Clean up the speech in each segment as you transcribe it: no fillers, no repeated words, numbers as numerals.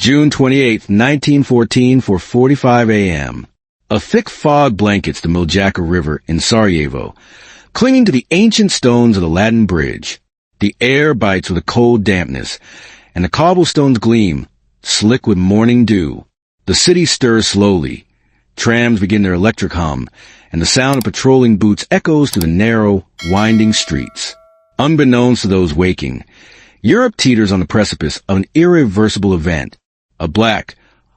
June 28, 1914, 4:45 a.m. A thick fog blankets the Miljacka River in Sarajevo, clinging to the ancient stones of the Latin Bridge. The air bites with a cold dampness, and the cobblestones gleam, slick with morning dew. The city stirs slowly. Trams begin their electric hum, and the sound of patrolling boots echoes through the narrow, winding streets. Unbeknownst to those waking, Europe teeters on the precipice of an irreversible event. A black,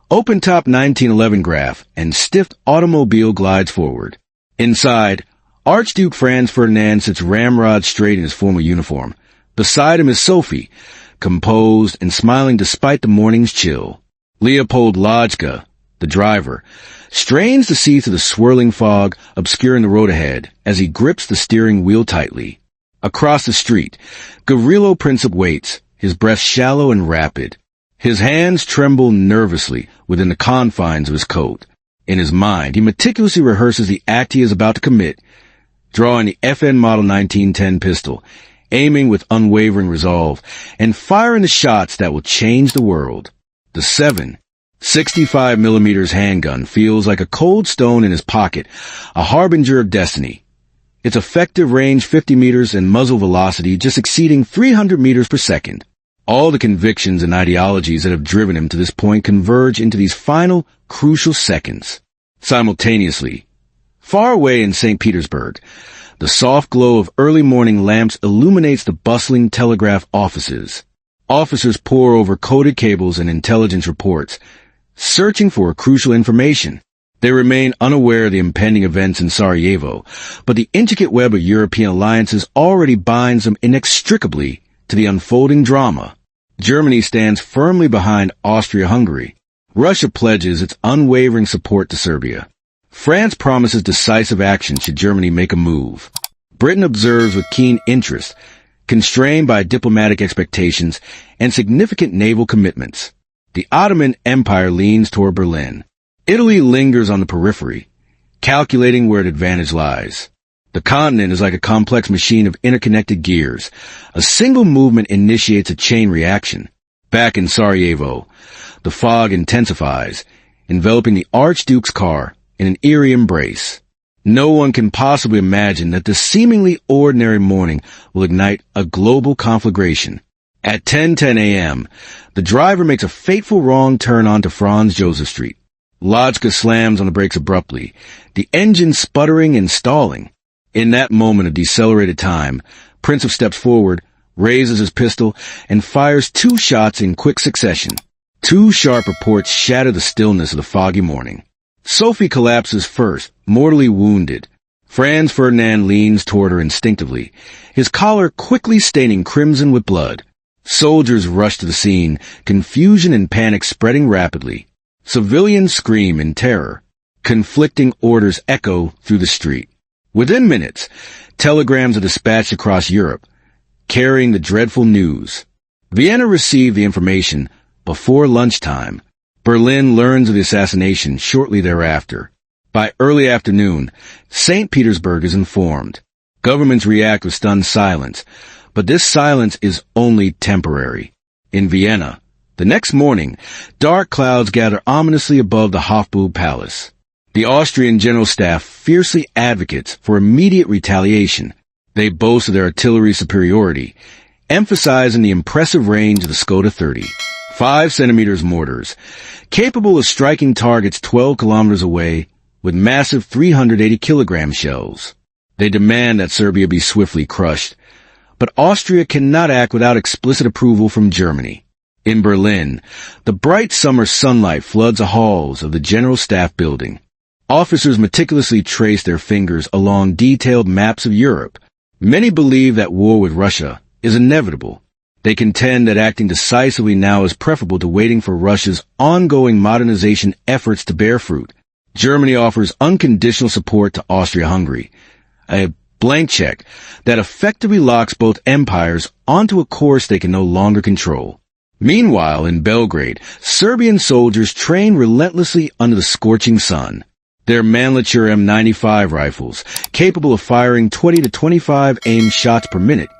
open-top 1911 Graf and stiff automobile glides forward. Inside, Archduke Franz Ferdinand sits ramrod straight in his formal uniform. Beside him is Sophie, composed and smiling despite the morning's chill. Leopold Lodgka, the driver, strains to see through the swirling fog obscuring the road ahead as he grips the steering wheel tightly. Across the street, Gavrilo Princip waits, his breath shallow and rapid. His hands tremble nervously within the confines of his coat. In his mind, he meticulously rehearses the act he is about to commit, drawing the FN Model 1910 pistol, aiming with unwavering resolve, and firing the shots that will change the world. The 7.65mm handgun feels like a cold stone in his pocket, a harbinger of destiny. Its effective range 50 meters and muzzle velocity just exceeding 300 meters per second. All the convictions and ideologies that have driven him to this point converge into these final, crucial seconds. Simultaneously, far away in St. Petersburg, the soft glow of early morning lamps illuminates the bustling telegraph offices. Officers pore over coded cables and intelligence reports, searching for crucial information. They remain unaware of the impending events in Sarajevo, but the intricate web of European alliances already binds them inextricably to the unfolding drama. Germany stands firmly behind Austria-Hungary. Russia pledges its unwavering support to Serbia. France promises decisive action should Germany make a move. Britain observes with keen interest, constrained by diplomatic expectations and significant naval commitments. The Ottoman Empire leans toward Berlin. Italy lingers on the periphery, calculating where its advantage lies. The continent is like a complex machine of interconnected gears. A single movement initiates a chain reaction. Back in Sarajevo, the fog intensifies, enveloping the Archduke's car in an eerie embrace. No one can possibly imagine that this seemingly ordinary morning will ignite a global conflagration. At 10:10 a.m., the driver makes a fateful wrong turn onto Franz Joseph Street. Lodgka slams on the brakes abruptly, the engine sputtering and stalling. In that moment of decelerated time, Princip steps forward, raises his pistol, and fires 2 shots in quick succession. 2 sharp reports shatter the stillness of the foggy morning. Sophie collapses first, mortally wounded. Franz Ferdinand leans toward her instinctively, his collar quickly staining crimson with blood. Soldiers rush to the scene, confusion and panic spreading rapidly. Civilians scream in terror. Conflicting orders echo through the street. Within minutes, telegrams are dispatched across Europe, carrying the dreadful news. Vienna received the information before lunchtime. Berlin learns of the assassination shortly thereafter. By early afternoon, St. Petersburg is informed. Governments react with stunned silence, but this silence is only temporary. In Vienna, the next morning, dark clouds gather ominously above the Hofburg Palace. The Austrian General Staff fiercely advocates for immediate retaliation. They boast of their artillery superiority, emphasizing the impressive range of the Skoda 30, 5-centimeter mortars, capable of striking targets 12 kilometers away with massive 380-kilogram shells. They demand that Serbia be swiftly crushed, but Austria cannot act without explicit approval from Germany. In Berlin, the bright summer sunlight floods the halls of the General Staff building. Officers meticulously trace their fingers along detailed maps of Europe. Many believe that war with Russia is inevitable. They contend that acting decisively now is preferable to waiting for Russia's ongoing modernization efforts to bear fruit. Germany offers unconditional support to Austria-Hungary, a blank check that effectively locks both empires onto a course they can no longer control. Meanwhile, in Belgrade, Serbian soldiers train relentlessly under the scorching sun. Their Mannlicher M95 rifles, capable of firing 20 to 25 aimed shots per minute,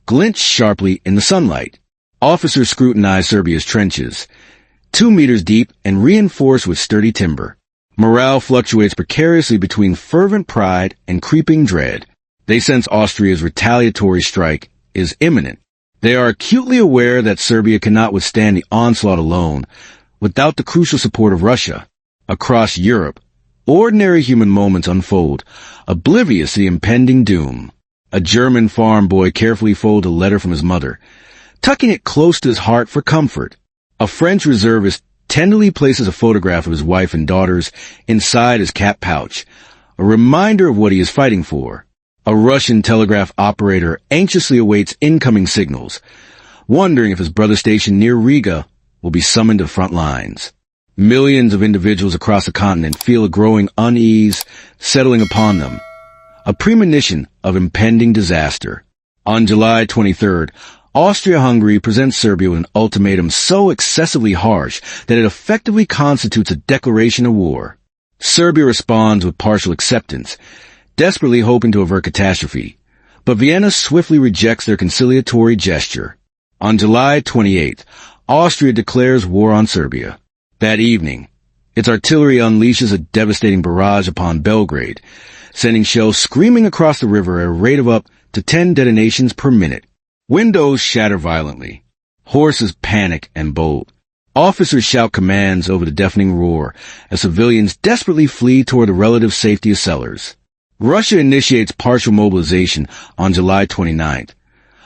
glint sharply in the sunlight. Officers scrutinize Serbia's trenches. 2 meters deep and reinforced with sturdy timber. Morale fluctuates precariously between fervent pride and creeping dread. They sense Austria's retaliatory strike is imminent. They are acutely aware that Serbia cannot withstand the onslaught alone without the crucial support of Russia. Across Europe, ordinary human moments unfold, oblivious to the impending doom. A German farm boy carefully folds a letter from his mother, tucking it close to his heart for comfort. A French reservist tenderly places a photograph of his wife and daughters inside his cap pouch, a reminder of what he is fighting for. A Russian telegraph operator anxiously awaits incoming signals, wondering if his brother stationed near Riga will be summoned to the front lines. Millions of individuals across the continent feel a growing unease settling upon them, a premonition of impending disaster. On July 23rd, Austria-Hungary presents Serbia with an ultimatum so excessively harsh that it effectively constitutes a declaration of war. Serbia responds with partial acceptance, desperately hoping to avert catastrophe, but Vienna swiftly rejects their conciliatory gesture. On July 28th, Austria declares war on Serbia. That evening, its artillery unleashes a devastating barrage upon Belgrade, sending shells screaming across the river at a rate of up to 10 detonations per minute. Windows shatter violently. Horses panic and bolt. Officers shout commands over the deafening roar as civilians desperately flee toward the relative safety of cellars. Russia initiates partial mobilization on July 29th,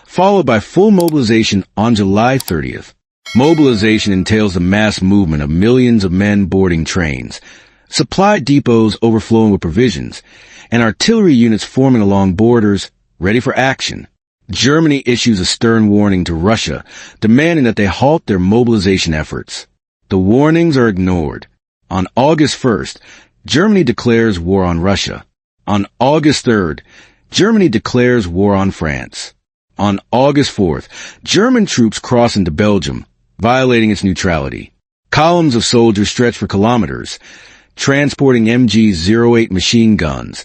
followed by full mobilization on July 30th. Mobilization entails the mass movement of millions of men boarding trains, supply depots overflowing with provisions, and artillery units forming along borders, ready for action. Germany issues a stern warning to Russia, demanding that they halt their mobilization efforts. The warnings are ignored. On August 1st, Germany declares war on Russia. On August 3rd, Germany declares war on France. On August 4th, German troops cross into Belgium, violating its neutrality. Columns of soldiers stretch for kilometers, transporting MG-08 machine guns,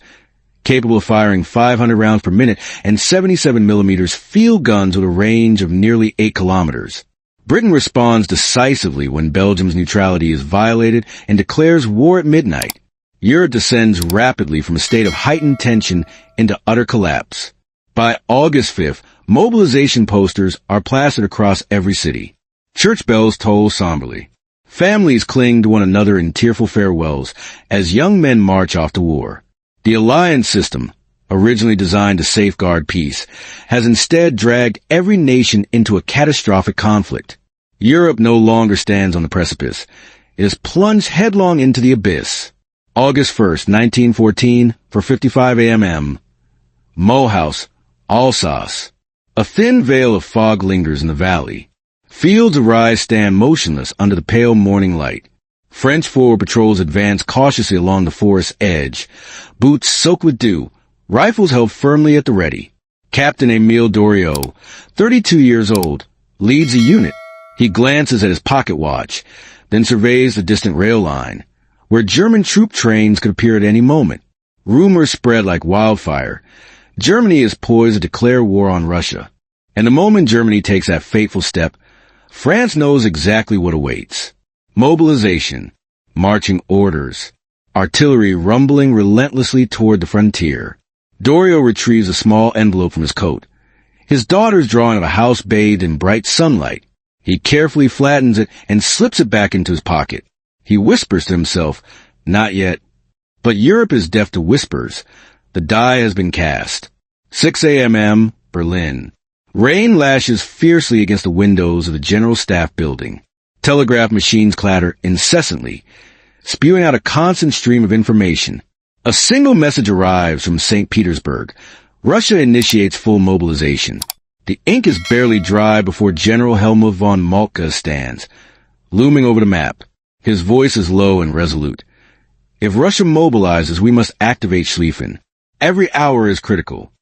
capable of firing 500 rounds per minute, and 77mm field guns with a range of nearly 8 kilometers. Britain responds decisively when Belgium's neutrality is violated and declares war at midnight. Europe descends rapidly from a state of heightened tension into utter collapse. By August 5th, mobilization posters are plastered across every city. Church bells toll somberly. Families cling to one another in tearful farewells as young men march off to war. The alliance system, originally designed to safeguard peace, has instead dragged every nation into a catastrophic conflict. Europe no longer stands on the precipice. It is plunged headlong into the abyss. August 1st, 1914, for 55 a.m. Mulhouse, Alsace. A thin veil of fog lingers in the valley. Fields of rye stand motionless under the pale morning light. French forward patrols advance cautiously along the forest's edge, boots soaked with dew, rifles held firmly at the ready. Captain Emile Doriot, 32 years old, leads a unit. He glances at his pocket watch, then surveys the distant rail line, where German troop trains could appear at any moment. Rumors spread like wildfire. Germany is poised to declare war on Russia. And the moment Germany takes that fateful step, France knows exactly what awaits. Mobilization, marching orders, artillery rumbling relentlessly toward the frontier. Doriot retrieves a small envelope from his coat. His daughter's drawing of a house bathed in bright sunlight. He carefully flattens it and slips it back into his pocket. He whispers to himself, "Not yet." But Europe is deaf to whispers. The die has been cast. 6 a.m., Berlin. Rain lashes fiercely against the windows of the General Staff building. Telegraph machines clatter incessantly, spewing out a constant stream of information. A single message arrives from St. Petersburg. Russia initiates full mobilization. The ink is barely dry before General Helmut von Moltke stands, looming over the map. His voice is low and resolute. If Russia mobilizes, we must activate Schlieffen. Every hour is critical.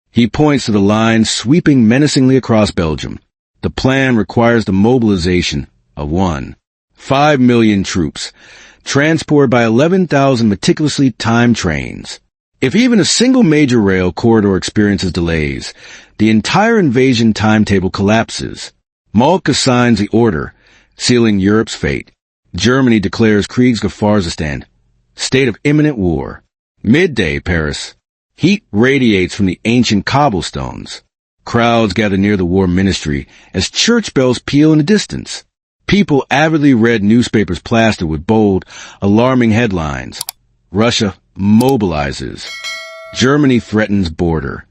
He points to the line sweeping menacingly across Belgium. The plan requires the mobilization of 5 million troops, transported by 11,000 meticulously timed trains. If even a single major rail corridor experiences delays, the entire invasion timetable collapses. Moltke signs the order, sealing Europe's fate. Germany declares Kriegsgefahrzustand, state of imminent war. Midday, Paris. Heat radiates from the ancient cobblestones. Crowds gather near the war ministry as church bells peal in the distance. People avidly read newspapers plastered with bold, alarming headlines. Russia mobilizes. Germany threatens border.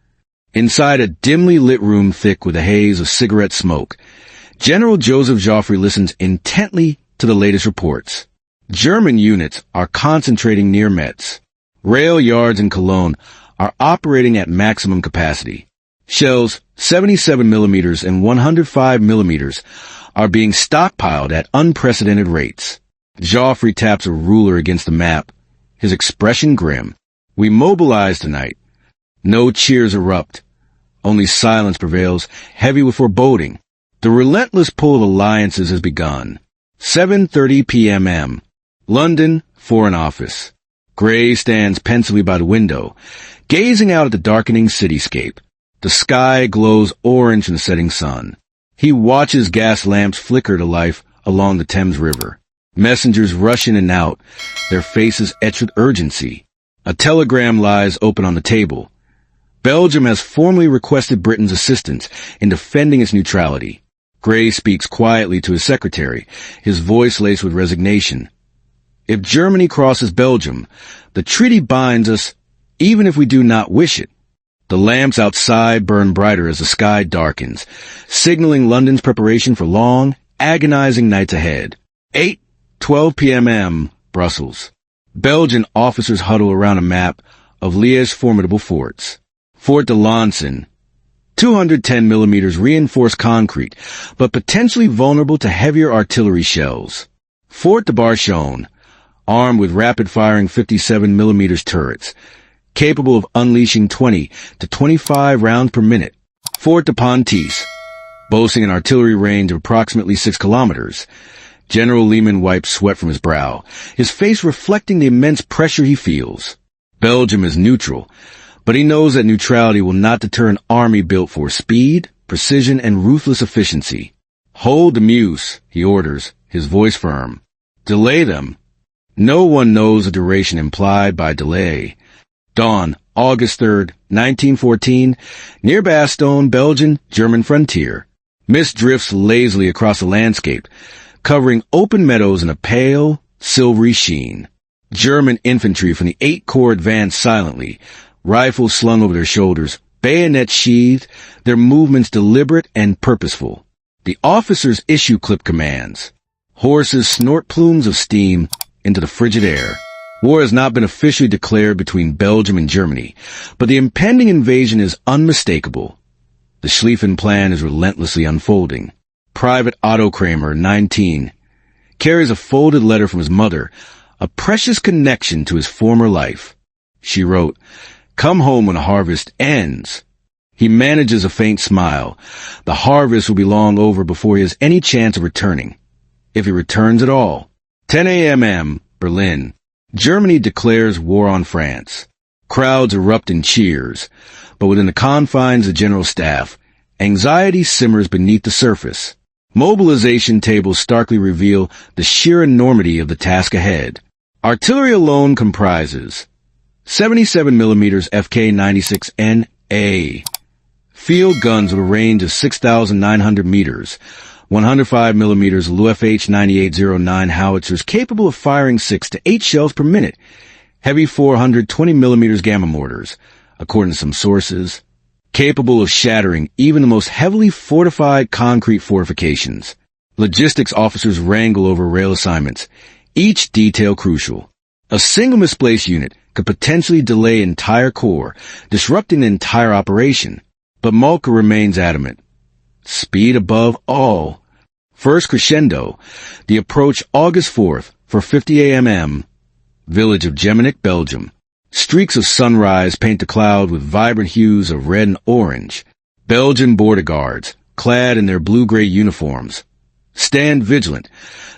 Inside a dimly lit room thick with a haze of cigarette smoke, General Joseph Joffre listens intently to the latest reports. German units are concentrating near Metz. Rail yards in Cologne are operating at maximum capacity. Shells 77 millimeters and 105 millimeters are being stockpiled at unprecedented rates. Joffre taps a ruler against the map, his expression grim. We mobilize tonight. No cheers erupt. Only silence prevails, heavy with foreboding. The relentless pull of alliances has begun. 7:30 p.m. London, Foreign Office. Gray stands pensively by the window, gazing out at the darkening cityscape. The sky glows orange in the setting sun. He watches gas lamps flicker to life along the Thames River. Messengers rush in and out, their faces etched with urgency. A telegram lies open on the table. Belgium has formally requested Britain's assistance in defending its neutrality. Gray speaks quietly to his secretary, his voice laced with resignation. If Germany crosses Belgium, the treaty binds us, even if we do not wish it. The lamps outside burn brighter as the sky darkens, signaling London's preparation for long, agonizing nights ahead. 8:12 p.m. Brussels. Belgian officers huddle around a map of Liège's formidable forts. Fort de Lanson, 210 millimeters reinforced concrete, but potentially vulnerable to heavier artillery shells. Fort de Barchon, armed with rapid-firing 57 millimeters turrets, capable of unleashing 20 to 25 rounds per minute. Fort de Pontis, boasting an artillery range of approximately 6 kilometers. General Lehman wipes sweat from his brow, his face reflecting the immense pressure he feels. Belgium is neutral, but he knows that neutrality will not deter an army built for speed, precision, and ruthless efficiency. Hold the Meuse, he orders, his voice firm. Delay them. No one knows the duration implied by delay. Dawn, August 3rd, 1914, near Bastogne, Belgian, German frontier. Mist drifts lazily across the landscape, covering open meadows in a pale, silvery sheen. German infantry from the 8th Corps advance silently, rifles slung over their shoulders, bayonets sheathed, their movements deliberate and purposeful. The officers issue clip commands. Horses snort plumes of steam into the frigid air. War has not been officially declared between Belgium and Germany, but the impending invasion is unmistakable. The Schlieffen Plan is relentlessly unfolding. Private Otto Kramer, 19, carries a folded letter from his mother, a precious connection to his former life. She wrote, "Come home when the harvest ends." He manages a faint smile. The harvest will be long over before he has any chance of returning, if he returns at all. 10 a.m. Berlin. Germany declares war on France. Crowds erupt in cheers, but within the confines of the General Staff, anxiety simmers beneath the surface. Mobilization tables starkly reveal the sheer enormity of the task ahead. Artillery alone comprises 77 millimeters FK-96NA, field guns with a range of 6,900 meters, 105 millimeters LUFH-9809 howitzers capable of firing 6 to 8 shells per minute, heavy 420 millimeters gamma mortars, according to some sources, capable of shattering even the most heavily fortified concrete fortifications. Logistics officers wrangle over rail assignments, each detail crucial. A single misplaced unit could potentially delay entire corps, disrupting the entire operation. But Malka remains adamant. Speed above all. First crescendo, the approach August 4th for 50 a.m. Village of Geminic, Belgium. Streaks of sunrise paint the cloud with vibrant hues of red and orange. Belgian border guards, clad in their blue-gray uniforms, stand vigilant,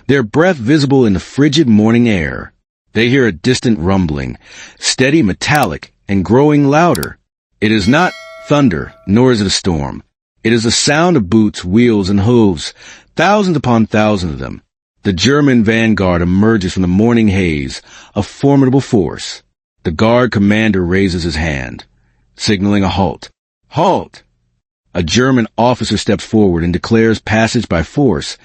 their breath visible in the frigid morning air. They hear a distant rumbling, steady, metallic, and growing louder. It is not thunder, nor is it a storm. It is the sound of boots, wheels, and hooves, Thousands upon thousands of them. The German vanguard emerges from the morning haze, a formidable force. The guard commander raises his hand, signaling a halt. Halt! A German officer steps forward and declares passage by force,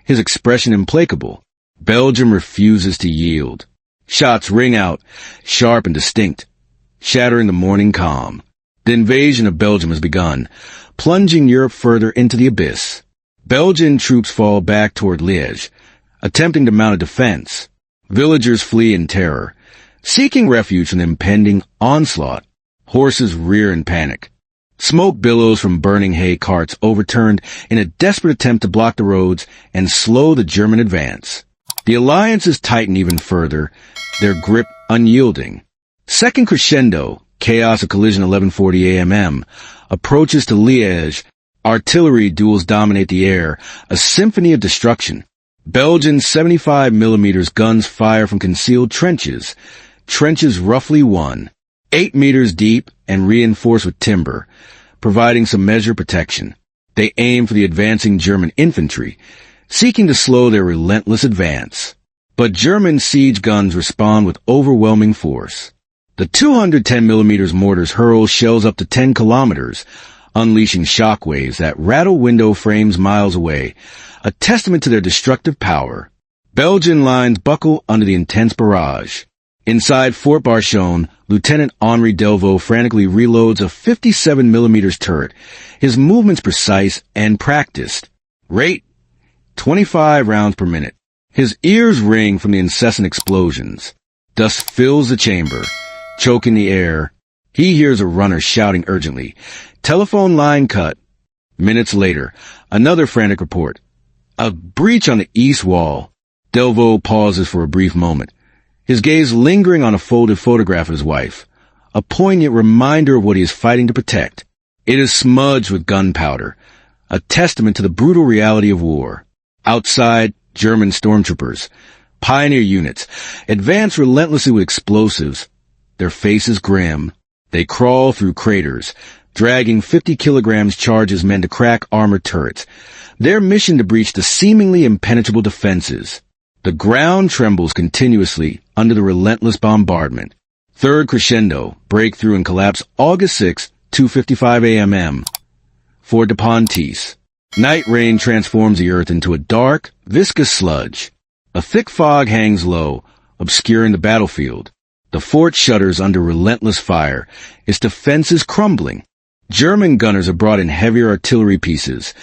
his expression implacable. Belgium refuses to yield. Shots ring out, sharp and distinct, shattering the morning calm. The invasion of Belgium has begun, plunging Europe further into the abyss. Belgian troops fall back toward Liège, attempting to mount a defense. Villagers flee in terror, seeking refuge from the impending onslaught. Horses rear in panic. Smoke billows from burning hay carts overturned in a desperate attempt to block the roads and slow the German advance. The alliances tighten even further, their grip unyielding. Second crescendo, chaos of collision 11:40 a.m. approaches to Liège. Artillery duels dominate the air, a symphony of destruction. Belgian 75mm guns fire from concealed trenches, trenches roughly 8 meters deep and reinforced with timber, providing some measure of protection. They aim for the advancing German infantry, seeking to slow their relentless advance. But German siege guns respond with overwhelming force. The 210mm mortars hurl shells up to 10 kilometers, unleashing shockwaves that rattle window frames miles away, a testament to their destructive power. Belgian lines buckle under the intense barrage. Inside Fort Barchon, Lieutenant Henri Delvaux frantically reloads a 57mm turret, his movements precise and practiced. Rate 25 rounds per minute. His ears ring from the incessant explosions. Dust fills the chamber, choking the air. He hears a runner shouting urgently, "Telephone line cut." Minutes later, another frantic report. A breach on the east wall. Delvaux pauses for a brief moment, his gaze lingering on a folded photograph of his wife, a poignant reminder of what he is fighting to protect. It is smudged with gunpowder, a testament to the brutal reality of war. Outside, German stormtroopers, pioneer units, advance relentlessly with explosives, their faces grim. They crawl through craters, dragging 50 kilograms charges meant to crack armored turrets, their mission to breach the seemingly impenetrable defenses. The ground trembles continuously under the relentless bombardment. Third crescendo, breakthrough and collapse August 6, 2:55 a.m. Fort de Pontis. Night rain transforms the earth into a dark, viscous sludge. A thick fog hangs low, obscuring the battlefield. The fort shudders under relentless fire, its defenses crumbling. German gunners have brought in heavier artillery pieces,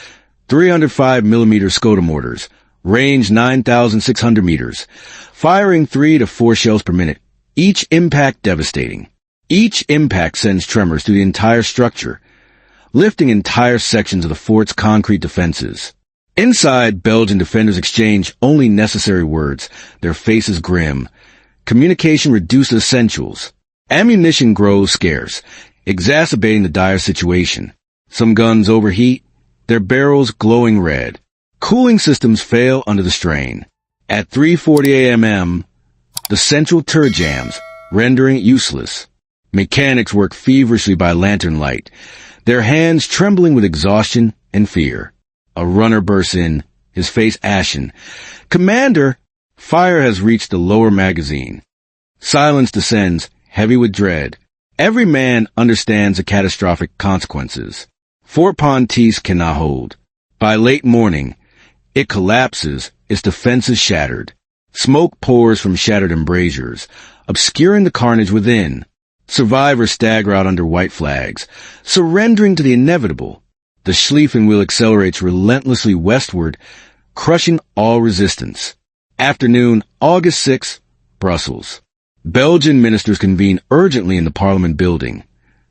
305mm Skoda mortars, range 9,600 meters, firing 3 to 4 shells per minute, each impact devastating. Each impact sends tremors through the entire structure, lifting entire sections of the fort's concrete defenses. Inside, Belgian defenders exchange only necessary words, their faces grim. Communication reduced to essentials. Ammunition grows scarce, exacerbating the dire situation. Some guns overheat, their barrels glowing red. Cooling systems fail under the strain. At 3:40 a.m., the central turret jams, rendering it useless. Mechanics work feverishly by lantern light, their hands trembling with exhaustion and fear. A runner bursts in, his face ashen. "Commander!" Fire has reached the lower magazine. Silence descends, heavy with dread. Every man understands the catastrophic consequences. Fort Pontis cannot hold. By late morning, it collapses, its defenses shattered. Smoke pours from shattered embrasures, obscuring the carnage within. Survivors stagger out under white flags, surrendering to the inevitable. The Schlieffen wheel accelerates relentlessly westward, crushing all resistance. Afternoon, August 6, Brussels. Belgian ministers convene urgently in the Parliament building,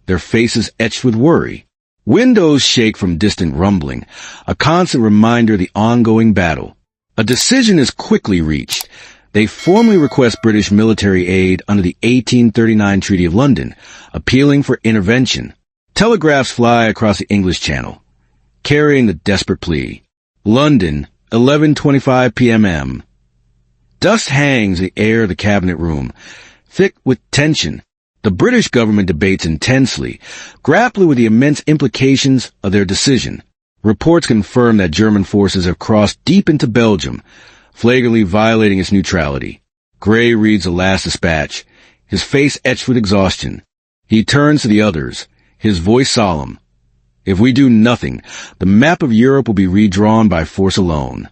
their faces etched with worry. Windows shake from distant rumbling, a constant reminder of the ongoing battle. A decision is quickly reached. They formally request British military aid under the 1839 Treaty of London, appealing for intervention. Telegraphs fly across the English Channel, carrying the desperate plea. London, 11:25 p.m. Dust hangs in the air of the cabinet room, thick with tension. The British government debates intensely, grappling with the immense implications of their decision. Reports confirm that German forces have crossed deep into Belgium, flagrantly violating its neutrality. Gray reads the last dispatch, his face etched with exhaustion. He turns to the others, his voice solemn. If we do nothing, the map of Europe will be redrawn by force alone.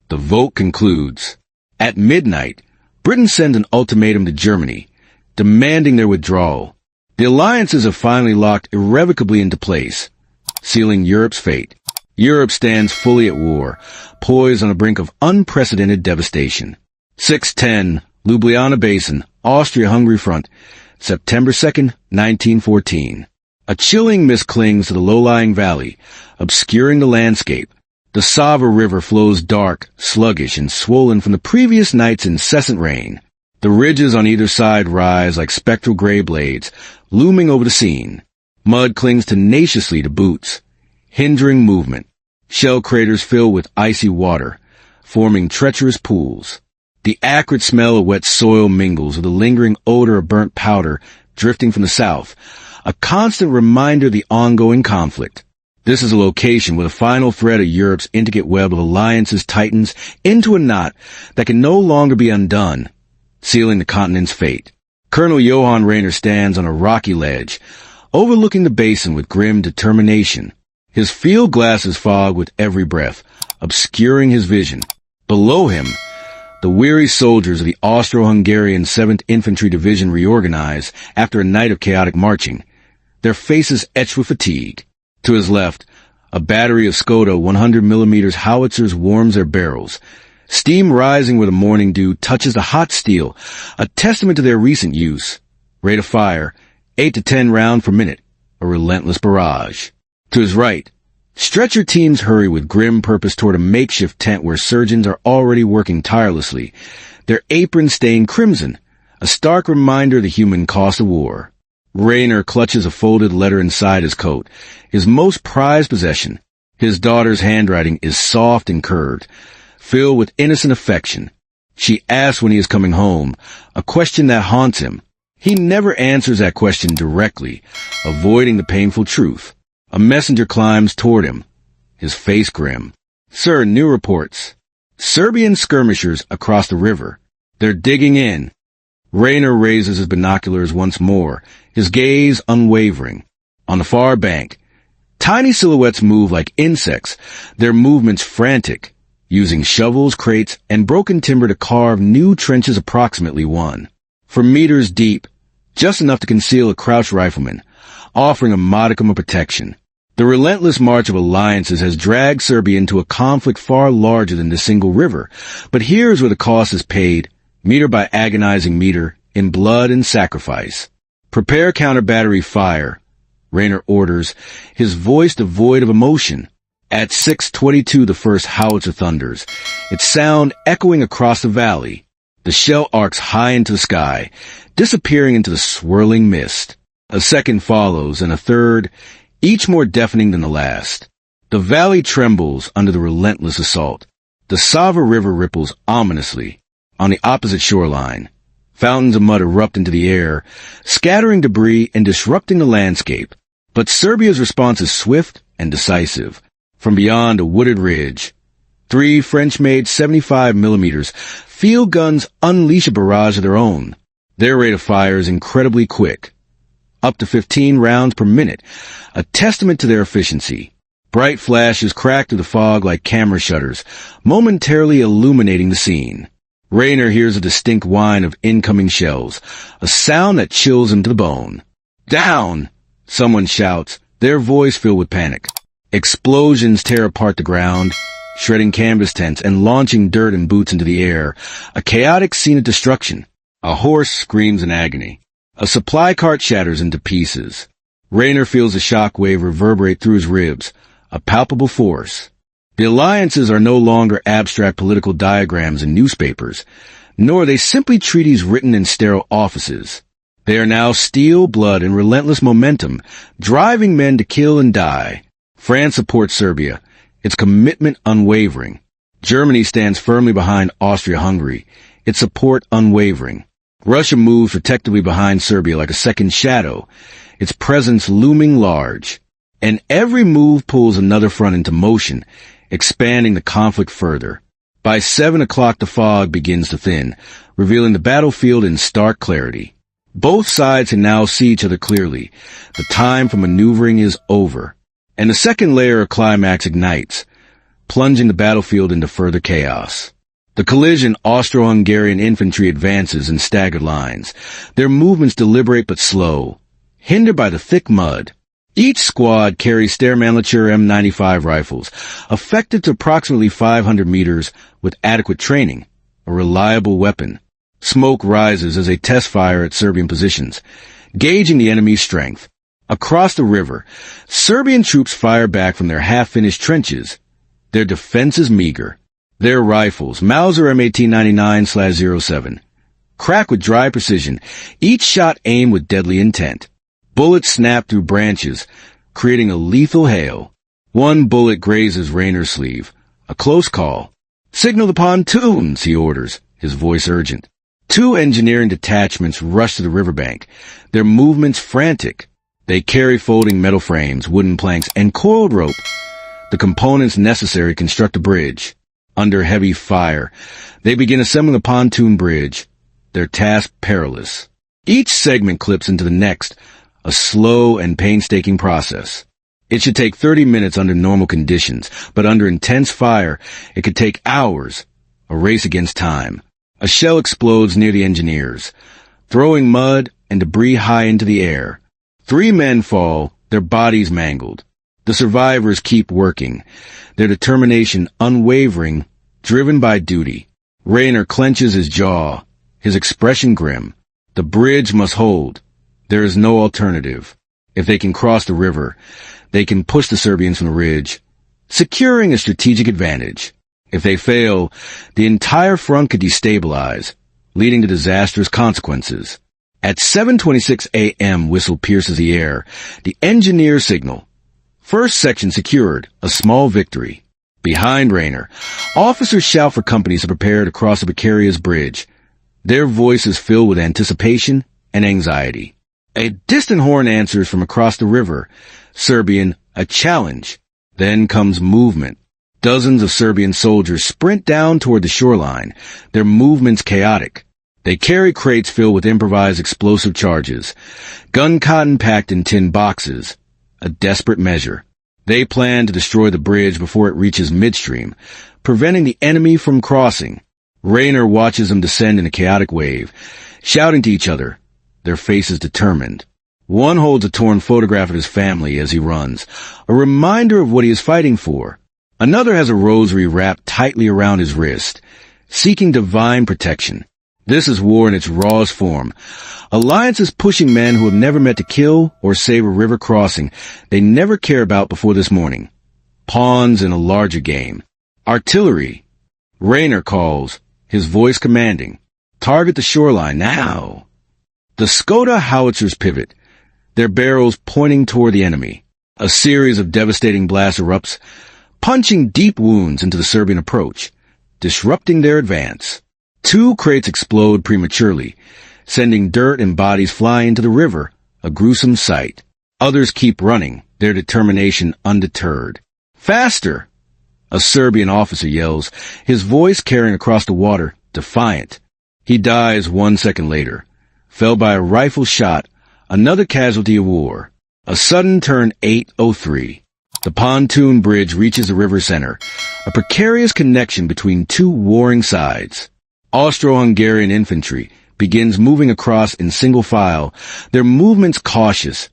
The vote concludes. At midnight, Britain sends an ultimatum to Germany, demanding their withdrawal. The alliances have finally locked irrevocably into place, sealing Europe's fate. Europe stands fully at war, poised on the brink of unprecedented devastation. 6:10, Ljubljana Basin, Austria-Hungary front, September 2nd, 1914. A chilling mist clings to the low-lying valley, obscuring the landscape. The Sava River flows dark, sluggish, and swollen from the previous night's incessant rain. The ridges on either side rise like spectral gray blades, looming over the scene. Mud clings tenaciously to boots, hindering movement. Shell craters fill with icy water, forming treacherous pools. The acrid smell of wet soil mingles with the lingering odor of burnt powder drifting from the south, a constant reminder of the ongoing conflict. This is a location where the final thread of Europe's intricate web of alliances tightens into a knot that can no longer be undone, sealing the continent's fate. Colonel Johann Rainer stands on a rocky ledge, overlooking the basin with grim determination. His field glasses fog with every breath, obscuring his vision. Below him, the weary soldiers of the Austro-Hungarian 7th Infantry Division reorganize after a night of chaotic marching, their faces etched with fatigue. To his left, a battery of Skoda 100mm howitzers warms their barrels. Steam rising where the morning dew touches the hot steel, a testament to their recent use. Rate of fire, 8 to 10 rounds per minute, a relentless barrage. To his right, stretcher teams hurry with grim purpose toward a makeshift tent where surgeons are already working tirelessly, their aprons stained crimson, a stark reminder of the human cost of war. Rainer clutches a folded letter inside his coat, his most prized possession. His daughter's handwriting is soft and curved, filled with innocent affection. She asks when he is coming home, a question that haunts him. He never answers that question directly, avoiding the painful truth. A messenger climbs toward him, his face grim. Sir, new reports. Serbian skirmishers across the river. They're digging in. Rainer raises his binoculars once more, his gaze unwavering. On the far bank, tiny silhouettes move like insects, their movements frantic, using shovels, crates, and broken timber to carve new trenches approximately 1 meters deep, just enough to conceal a crouched rifleman, offering a modicum of protection. The relentless march of alliances has dragged Serbia into a conflict far larger than the single river, but here's where the cost is paid, meter by agonizing meter, in blood and sacrifice. Prepare counter-battery fire, Rainer orders, his voice devoid of emotion. At 6:22 the first howitzer thunders, its sound echoing across the valley. The shell arcs high into the sky, disappearing into the swirling mist. A second follows, and a third, each more deafening than the last. The valley trembles under the relentless assault. The Sava River ripples ominously. On the opposite shoreline, fountains of mud erupt into the air, scattering debris and disrupting the landscape. But Serbia's response is swift and decisive. From beyond a wooded ridge, 3 French-made 75mm field guns unleash a barrage of their own. Their rate of fire is incredibly quick, up to 15 rounds per minute, a testament to their efficiency. Bright flashes crack through the fog like camera shutters, momentarily illuminating the scene. Rainer hears a distinct whine of incoming shells, a sound that chills him to the bone. "Down!" someone shouts, their voice filled with panic. Explosions tear apart the ground, shredding canvas tents and launching dirt and boots into the air, a chaotic scene of destruction. A horse screams in agony. A supply cart shatters into pieces. Rainer feels the shockwave reverberate through his ribs, a palpable force. The alliances are no longer abstract political diagrams in newspapers, nor are they simply treaties written in sterile offices. They are now steel, blood, and relentless momentum, driving men to kill and die. France supports Serbia, its commitment unwavering. Germany stands firmly behind Austria-Hungary, its support unwavering. Russia moves protectively behind Serbia like a second shadow, its presence looming large. And every move pulls another front into motion, expanding the conflict further. By 7 o'clock, the fog begins to thin, revealing the battlefield in stark clarity. Both sides can now see each other clearly. The time for maneuvering is over. And the second layer of climax ignites, plunging the battlefield into further chaos. The collision, Austro-Hungarian infantry advances in staggered lines, their movements deliberate but slow, hindered by the thick mud. Each squad carries Stairmannlicher M95 rifles, effective to approximately 500 meters with adequate training, a reliable weapon. Smoke rises as they test fire at Serbian positions, gauging the enemy's strength. Across the river, Serbian troops fire back from their half-finished trenches. Their defense is meager. Their rifles, Mauser M1899/07, crack with dry precision, each shot aimed with deadly intent. Bullets snap through branches, creating a lethal hail. One bullet grazes Rainer's sleeve. A close call. "Signal the pontoons," he orders, his voice urgent. 2 engineering detachments rush to the riverbank, their movements frantic. They carry folding metal frames, wooden planks, and coiled rope, the components necessary to construct a bridge. Under heavy fire, they begin assembling the pontoon bridge, their task perilous. Each segment clips into the next, a slow and painstaking process. It should take 30 minutes under normal conditions, but under intense fire, it could take hours, a race against time. A shell explodes near the engineers, throwing mud and debris high into the air. 3 men fall, their bodies mangled. The survivors keep working, their determination unwavering, driven by duty. Rainer clenches his jaw, his expression grim. The bridge must hold. There is no alternative. If they can cross the river, they can push the Serbians from the ridge, securing a strategic advantage. If they fail, the entire front could destabilize, leading to disastrous consequences. At 7:26 a.m., whistle pierces the air. The engineers signal. First section secured, a small victory. Behind Rainer, officers shout for companies to prepare to cross the precarious bridge. Their voices filled with anticipation and anxiety. A distant horn answers from across the river. Serbian, a challenge. Then comes movement. Dozens of Serbian soldiers sprint down toward the shoreline, their movements chaotic. They carry crates filled with improvised explosive charges, gun cotton packed in tin boxes, a desperate measure. They plan to destroy the bridge before it reaches midstream, preventing the enemy from crossing. Rainer watches them descend in a chaotic wave, shouting to each other, their faces determined. One holds a torn photograph of his family as he runs, a reminder of what he is fighting for. Another has a rosary wrapped tightly around his wrist, seeking divine protection. This is war in its rawest form. Alliances pushing men who have never met to kill or save a river crossing they never cared about before this morning. Pawns in a larger game. Artillery. Rainer calls, his voice commanding. Target the shoreline now. The Skoda howitzers pivot, their barrels pointing toward the enemy. A series of devastating blasts erupts, punching deep wounds into the Serbian approach, disrupting their advance. 2 crates explode prematurely, sending dirt and bodies flying into the river, a gruesome sight. Others keep running, their determination undeterred. Faster! A Serbian officer yells, his voice carrying across the water, defiant. He dies 1 second later, fell by a rifle shot, another casualty of war. A sudden turn 8:03. The pontoon bridge reaches the river center, a precarious connection between 2 warring sides. Austro-Hungarian infantry begins moving across in single file, their movements cautious,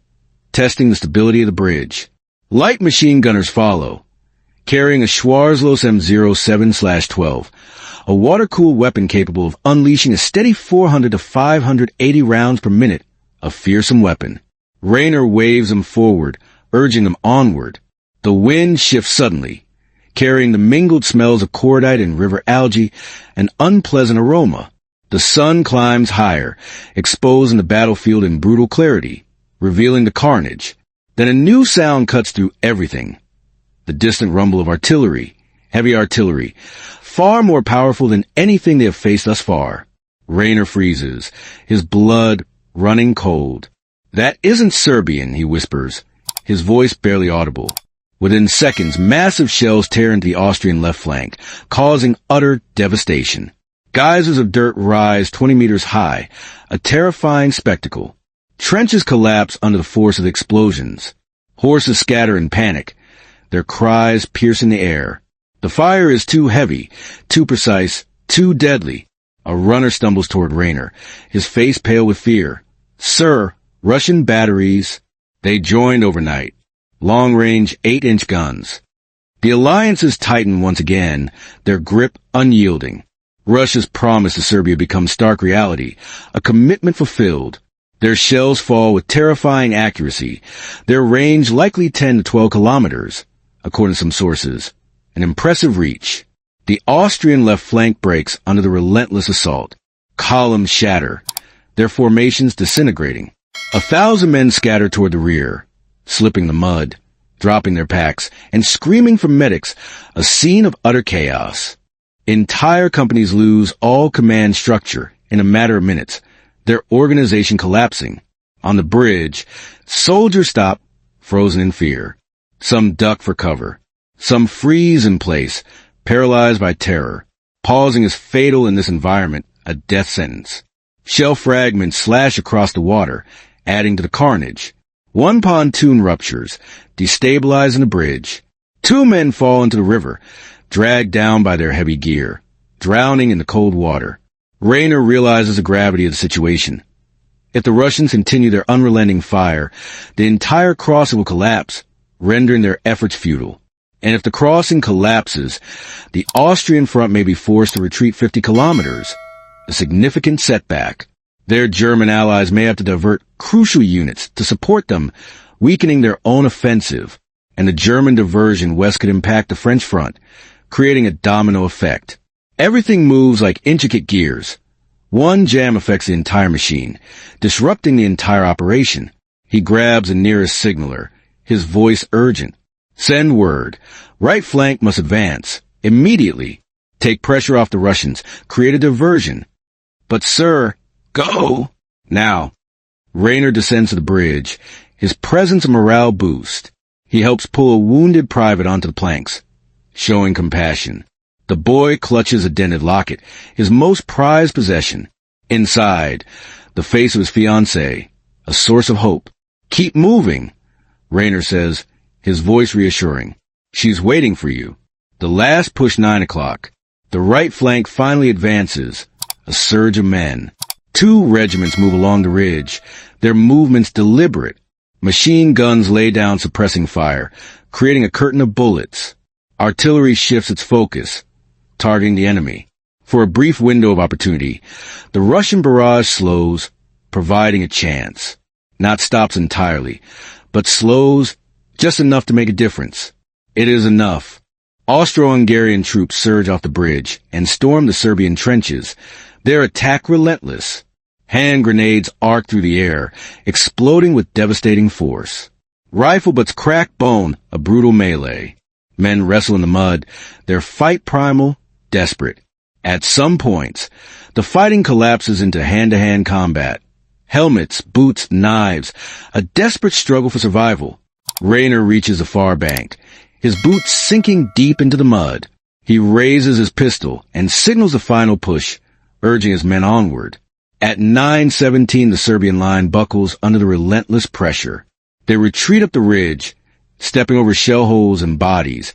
testing the stability of the bridge. Light machine gunners follow, carrying a Schwarzlos M07/12, a water-cooled weapon capable of unleashing a steady 400 to 580 rounds per minute, a fearsome weapon. Rainer waves them forward, urging them onward. The wind shifts suddenly, carrying the mingled smells of cordite and river algae, an unpleasant aroma. The sun climbs higher, exposing the battlefield in brutal clarity, revealing the carnage. Then a new sound cuts through everything. The distant rumble of artillery, heavy artillery, far more powerful than anything they have faced thus far. Rainer freezes, his blood running cold. "That isn't Serbian," he whispers, his voice barely audible. Within seconds, massive shells tear into the Austrian left flank, causing utter devastation. Geysers of dirt rise 20 meters high, a terrifying spectacle. Trenches collapse under the force of the explosions. Horses scatter in panic, their cries piercing the air. The fire is too heavy, too precise, too deadly. A runner stumbles toward Raynor, his face pale with fear. "Sir, Russian batteries." They joined overnight. Long-range 8-inch guns. The alliances tighten once again, their grip unyielding. Russia's promise to Serbia becomes stark reality, a commitment fulfilled. Their shells fall with terrifying accuracy, their range likely 10 to 12 kilometers, according to some sources. An impressive reach. The Austrian left flank breaks under the relentless assault. Columns shatter, their formations disintegrating. 1,000 men scatter toward the rear, slipping the mud, dropping their packs, and screaming for medics, a scene of utter chaos. Entire companies lose all command structure in a matter of minutes, their organization collapsing. On the bridge, soldiers stop, frozen in fear. Some duck for cover. Some freeze in place, paralyzed by terror. Pausing is fatal in this environment, a death sentence. Shell fragments slash across the water, adding to the carnage. One pontoon ruptures, destabilizing the bridge. 2 men fall into the river, dragged down by their heavy gear, drowning in the cold water. Raynor realizes the gravity of the situation. If the Russians continue their unrelenting fire, the entire crossing will collapse, rendering their efforts futile. And if the crossing collapses, the Austrian front may be forced to retreat 50 kilometers, a significant setback. Their German allies may have to divert crucial units to support them, weakening their own offensive, and the German diversion west could impact the French front, creating a domino effect. Everything moves like intricate gears. One jam affects the entire machine, disrupting the entire operation. He grabs the nearest signaler, his voice urgent. "Send word. Right flank must advance. Immediately. Take pressure off the Russians. Create a diversion." "But sir..." "Go! Now." Raynor descends to the bridge, his presence a morale boost. He helps pull a wounded private onto the planks, showing compassion. The boy clutches a dented locket, his most prized possession. Inside, the face of his fiancée, a source of hope. "Keep moving," Raynor says, his voice reassuring. "She's waiting for you." The last push 9 o'clock. The right flank finally advances, a surge of men. 2 regiments move along the ridge, their movements deliberate. Machine guns lay down suppressing fire, creating a curtain of bullets. Artillery shifts its focus, targeting the enemy. For a brief window of opportunity, the Russian barrage slows, providing a chance. Not stops entirely, but slows just enough to make a difference. It is enough. Austro-Hungarian troops surge off the bridge and storm the Serbian trenches, their attack relentless. Hand grenades arc through the air, exploding with devastating force. Rifle butts crack bone, a brutal melee. Men wrestle in the mud, their fight primal, desperate. At some points, the fighting collapses into hand-to-hand combat. Helmets, boots, knives, a desperate struggle for survival. Raynor reaches the far bank, his boots sinking deep into the mud. He raises his pistol and signals the final push, urging his men onward. At 9:17, the Serbian line buckles under the relentless pressure. They retreat up the ridge, stepping over shell holes and bodies,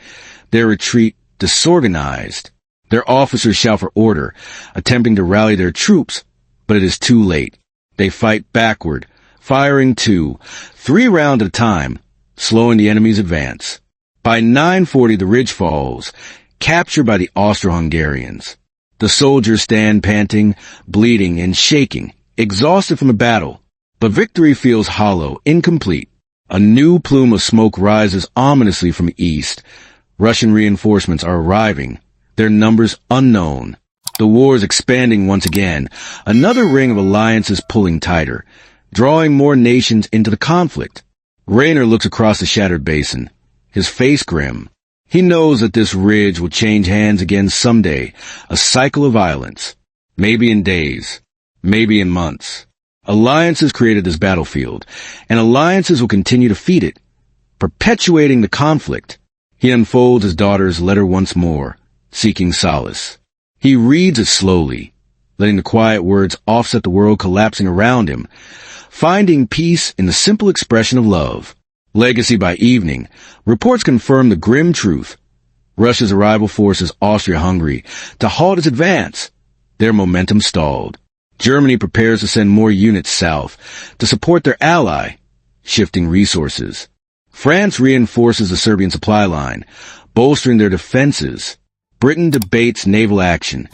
their retreat disorganized. Their officers shout for order, attempting to rally their troops, but it is too late. They fight backward, firing 2, 3 rounds at a time, slowing the enemy's advance. By 9:40, the ridge falls, captured by the Austro-Hungarians. The soldiers stand panting, bleeding, and shaking, exhausted from the battle. But victory feels hollow, incomplete. A new plume of smoke rises ominously from the east. Russian reinforcements are arriving, their numbers unknown. The war is expanding once again, another ring of alliances pulling tighter, drawing more nations into the conflict. Raynor looks across the shattered basin, his face grim. He knows that this ridge will change hands again someday, a cycle of violence. Maybe in days, maybe in months. Alliances created this battlefield, and alliances will continue to feed it. perpetuating the conflict. He unfolds his daughter's letter once more, seeking solace. He reads it slowly, letting the quiet words offset the world collapsing around him, finding peace in the simple expression of love. Legacy by evening, reports confirm the grim truth. Russia's arrival forces Austria-Hungary to halt its advance. Their momentum stalled. Germany prepares to send more units south to support their ally, shifting resources. France reinforces the Serbian supply line, bolstering their defenses. Britain debates naval action,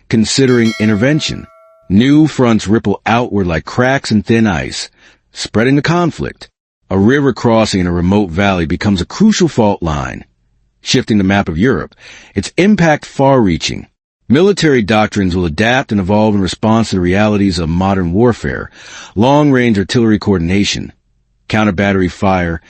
considering intervention. New fronts ripple outward like cracks in thin ice, spreading the conflict. A river crossing in a remote valley becomes a crucial fault line, shifting the map of Europe, its impact far-reaching. Military doctrines will adapt and evolve in response to the realities of modern warfare, long-range artillery coordination, counter-battery fire,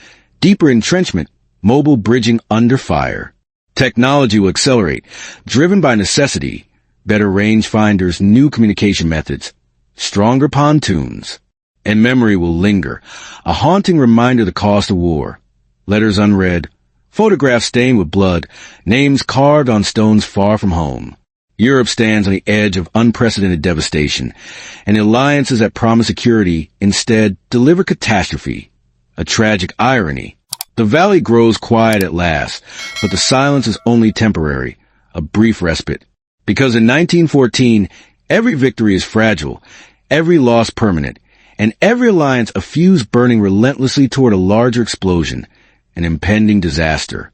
deeper entrenchment, mobile bridging under fire. Technology will accelerate, driven by necessity, better rangefinders, new communication methods, stronger pontoons. And memory will linger, a haunting reminder of the cost of war. Letters unread, photographs stained with blood, names carved on stones far from home. Europe stands on the edge of unprecedented devastation, and the alliances that promise security instead deliver catastrophe. A tragic irony. The valley grows quiet at last, but the silence is only temporary, a brief respite. Because in 1914, every victory is fragile, every loss permanent, and every alliance a fuse burning relentlessly toward a larger explosion, an impending disaster.